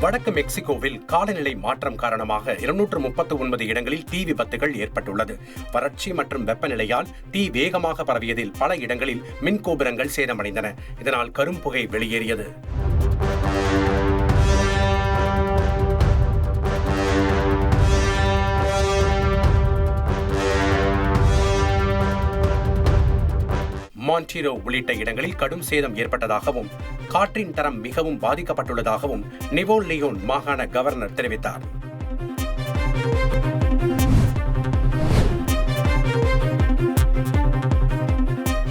வடக்கு மெக்சிகோவில் காலநிலை மாற்றம் காரணமாக 239 இடங்களில் தீ விபத்துகள் ஏற்பட்டுள்ளது. வறட்சி மற்றும் வெப்பநிலையால் தீ வேகமாக பரவியதில் பல இடங்களில் மின் கோபுரங்கள் சேதமடைந்தன. இதனால் கரும்புகை வெளியேறியது. மான்டிரோ உள்ளிட்ட இடங்களில் கடும் சேதம் ஏற்பட்டதாகவும் காற்றின் தரம் மிகவும் பாதிக்கப்பட்டுள்ளதாகவும் நிவோ லியோன் மாகாண கவர்னர் தெரிவித்தார்.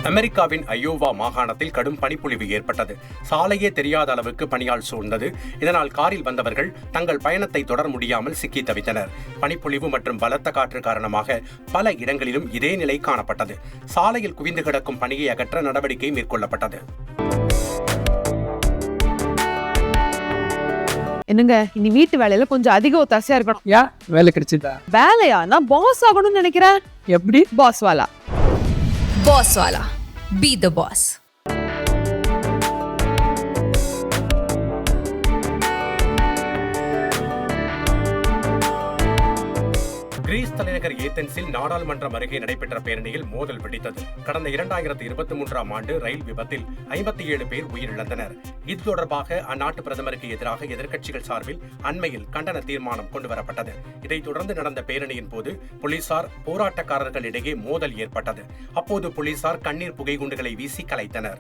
அமெரிக்காவின் அயோவா மாகாணத்தில் கடும் பனிப்பொழிவு ஏற்பட்டது. சாலையே தெரியாத அளவுக்கு பனியால் சூழ்ந்தது. இதனால் காரில் வந்தவர்கள் தங்கள் பயணத்தை தொடர முடியாமல் சிக்கி தவித்தனர். பனிப்பொழிவு மற்றும் பலத்த காற்று காரணமாக பல இடங்களிலும் இதே நிலை காணப்பட்டது. சாலையில் குவிந்து கிடக்கும் பனியை அகற்ற நடவடிக்கை மேற்கொள்ளப்பட்டது. என்னங்க, இனி வீட்டு வேலையில கொஞ்சம் அதிக ஒத்தாசையா இருக்கணும். வேலை கிடைச்சிட்டா? வேலையா? நான் பாஸ் ஆகணும்னு நினைக்கிறேன். எப்படி? பாஸ் வாலா. Boss Wala. Be the boss. Greece தலைநகர் ஏதென்ஸில் நாடாளுமன்றம் அருகே நடைபெற்ற பேரணியில் மோதல் வெடித்தது. கடந்த 2023ஆம் ஆண்டு ரயில் விபத்தில் 57 பேர் உயிரிழந்தனர். இது தொடர்பாக அந்நாட்டு பிரதமருக்கு எதிராக எதிர்க்கட்சிகள் சார்பில் அண்மையில் கண்டன தீர்மானம் கொண்டுவரப்பட்டது. இதைத் தொடர்ந்து நடந்த பேரணியின் போது போலீசார் போராட்டக்காரர்களிடையே மோதல் ஏற்பட்டது. அப்போது போலீசார் கண்ணீர் புகை குண்டுகளை வீசி கலைத்தனர்.